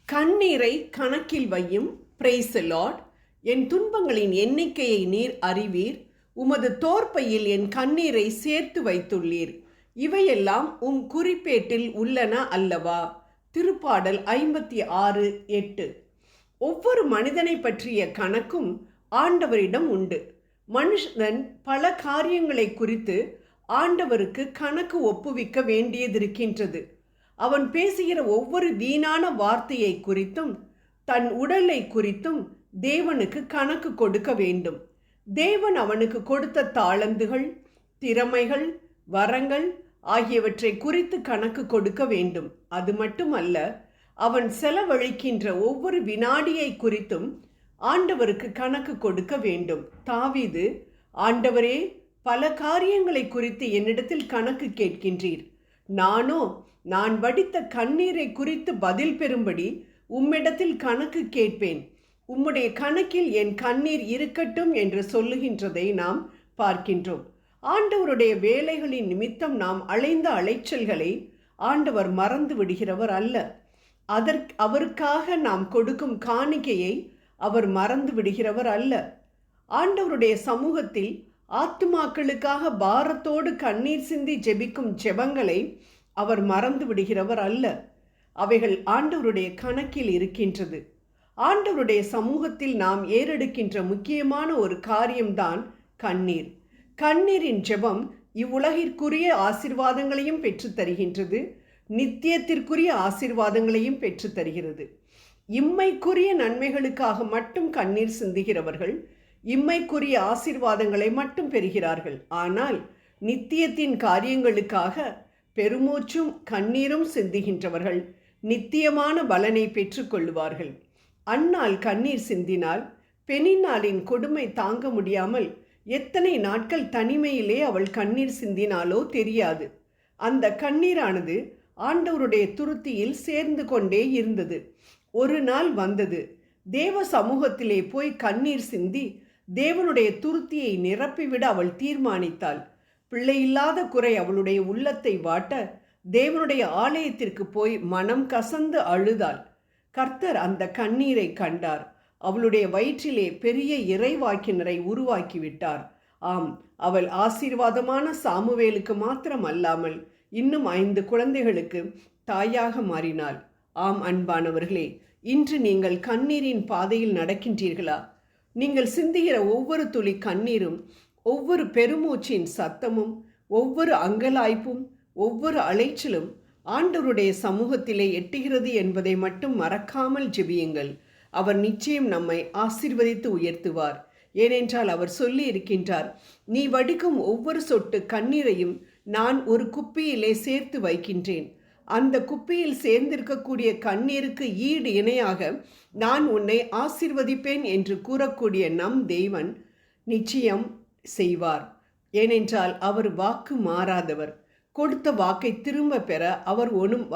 கண்ணீரை கணக்கில் வையும். Praise the Lord. என் துன்பங்களின் எண்ணிக்கையை நீர் அறிவீர். உமது தோற்பையில் என் கண்ணீரை சேர்த்து வைத்துள்ளீர். இவையெல்லாம் குறிப்பேட்டில் உள்ளன அல்லவா? திருப்பாடல் 56:8. ஒவ்வொரு மனிதனை பற்றிய கணக்கும் ஆண்டவரிடம் உண்டு. மனுஷன் பல காரியங்களை குறித்து ஆண்டவருக்கு கணக்கு ஒப்புவிக்க வேண்டியதிருக்கின்றது. அவன் பேசுகிற ஒவ்வொரு வீணான வார்த்தையை குறித்தும் தன் உடலை குறித்தும் தேவனுக்கு கணக்கு கொடுக்க வேண்டும். தேவன் அவனுக்கு கொடுத்த தாளந்துகள், திறமைகள், வரங்கள் ஆகியவற்றை குறித்து கணக்கு கொடுக்க வேண்டும். அது மட்டுமல்ல, அவன் செலவழிக்கின்ற ஒவ்வொரு வினாடியை குறித்தும் ஆண்டவருக்கு கணக்கு கொடுக்க வேண்டும். தாவீது, ஆண்டவரே, பல காரியங்களை குறித்து என்னிடத்தில் கணக்கு கேட்கின்றீர். நான் வடித்த கண்ணீரை குறித்து பதில் பெறும்படி உம்மிடத்தில் கணக்கு கேட்பேன். உம்முடைய கணக்கில் என் கண்ணீர் இருக்கட்டும் என்று சொல்லுகின்றதை நாம் பார்க்கின்றோம். ஆண்டவருடைய வேலைகளின் நிமித்தம் நாம் அலைந்த அலைச்சல்களை ஆண்டவர் மறந்து விடுகிறவர் அல்ல. அவருக்காக நாம் கொடுக்கும் காணிக்கையை அவர் மறந்து விடுகிறவர் அல்ல. ஆண்டவருடைய சமூகத்தில் ஆத்துமாக்களுக்காக பாரத்தோடு கண்ணீர் சிந்தி ஜெபிக்கும் ஜெபங்களை அவர் மறந்து விடுகிறவர் அல்ல. அவைகள் ஆண்டவருடைய கணக்கில் இருக்கின்றது. ஆண்டவருடைய சமூகத்தில் நாம் ஏறெடுக்கின்ற முக்கியமான ஒரு காரியம்தான் கண்ணீர். கண்ணீரின் ஜெபம் இவ்வுலகிற்குரிய ஆசீர்வாதங்களையும் பெற்று தருகின்றது, நித்தியத்திற்குரிய ஆசீர்வாதங்களையும் பெற்று தருகிறது. இம்மைக்குரிய நன்மைகளுக்காக மட்டும் கண்ணீர் சிந்துகிறவர்கள் இம்மைக்குரிய ஆசீர்வாதங்களை மட்டும் பெறுகிறார்கள். ஆனால் நித்தியத்தின் காரியங்களுக்காக பெருமூச்சும் கண்ணீரும் சிந்துகின்றவர்கள் நித்தியமான பலனை பெற்றுக்கொள்ளுவார்கள். அன்னாள் கண்ணீர் சிந்தினால் பெனின்னாளின் கொடுமை தாங்க முடியாமல் எத்தனை நாட்கள் தனிமையிலே அவள் கண்ணீர் சிந்தினாலோ தெரியாது. அந்த கண்ணீரானது ஆண்டவருடைய துருத்தியில் சேர்ந்து கொண்டே இருந்தது. ஒரு நாள் வந்தது, தேவ சமூகத்திலே போய் கண்ணீர் சிந்தி தேவனுடைய துருத்தியை நிரப்பிவிட அவள் தீர்மானித்தாள். பிள்ளையில்லாத குறை அவளுடைய உள்ளத்தை வாட்ட தேவனுடைய ஆலயத்திற்கு போய் மனம் கசந்து அழுதாள். கர்த்தர் அந்த கண்ணீரை கண்டார். அவளுடைய வயிற்றிலே பெரிய இறைவாக்கினரை உருவாக்கிவிட்டார். ஆம், அவள் ஆசீர்வாதமான சாமுவேலுக்கு மாத்திரம் அல்லாமல் இன்னும் 5 குழந்தைகளுக்கு தாயாக மாறினாள். ஆம் அன்பானவர்களே, இன்று நீங்கள் கண்ணீரின் பாதையில் நடக்கின்றீர்களா? நீங்கள் சிந்துகிற ஒவ்வொரு துளி கண்ணீரும், ஒவ்வொரு பெருமூச்சின் சத்தமும், ஒவ்வொரு அங்கலாய்ப்பும், ஒவ்வொரு அலைச்சலும் ஆண்டவருடைய சமூகத்திலே எட்டுகிறது என்பதை மட்டும் மறக்காமல் ஜெபியுங்கள். அவர் நிச்சயம் நம்மை ஆசீர்வதித்து உயர்த்துவார். ஏனென்றால் அவர் சொல்லி இருக்கின்றார், நீ வடிக்கும் ஒவ்வொரு சொட்டு கண்ணீரையும் நான் ஒரு குப்பியிலே சேர்த்து வைக்கின்றேன். அந்த குப்பியில் சேர்ந்திருக்கக்கூடிய கண்ணீருக்கு ஈடு இணையாக நான் உன்னை ஆசீர்வதிப்பேன் என்று கூறக்கூடிய நம் தேவன் நிச்சயம் செய்வார். ஏனென்றால் அவர் வாக்கு மாறாதவர். கொடுத்த வாக்கை திரும்ப பெற அவர்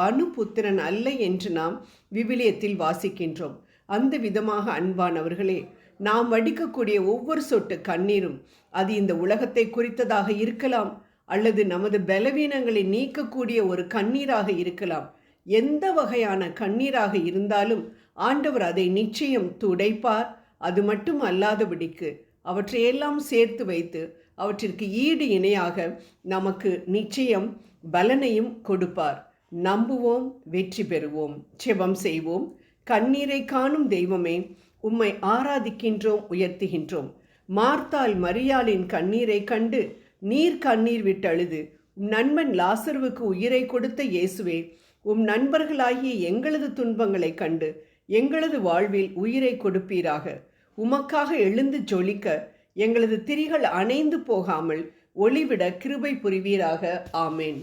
அனுபுத்திரன் அல்ல என்று நாம் விவிலியத்தில் வாசிக்கின்றோம். அந்த விதமாக அன்பானவர்களே, நாம் வடிக்கக்கூடிய ஒவ்வொரு சொட்டு கண்ணீரும் அது இந்த உலகத்தை குறித்ததாக இருக்கலாம், அல்லது நமது பலவீனங்களை நீக்கக்கூடிய ஒரு கண்ணீராக இருக்கலாம். எந்த வகையான கண்ணீராக இருந்தாலும் ஆண்டவர் அதை நிச்சயம் துடைப்பார். அது மட்டும் அல்லாதபடிக்கு அவற்றையெல்லாம் சேர்த்து வைத்து அவற்றிற்கு ஈடு இணையாக நமக்கு நிச்சயம் பலனையும் கொடுப்பார். நம்புவோம், வெற்றி பெறுவோம். ஜெபம் செய்வோம். கண்ணீரை காணும் தெய்வமே, உம்மை ஆராதிக்கின்றோம், உயர்த்துகின்றோம். மார்த்தாள் மரியாளின் கண்ணீரை கண்டு நீர் கண்ணீர் விட்டழுது உம் நண்பன் லாசருவுக்கு உயிரை கொடுத்த இயேசுவே, உம் நண்பர்களாகிய எங்களது துன்பங்களை கண்டு எங்களது வாழ்வில் உயிரை கொடுப்பீராக. உமக்காக எழுந்து ஜொலிக்க எங்களது திரிகள் அணைந்து போகாமல் ஒளிவிட கிருபை புரிவீராக. ஆமேன்.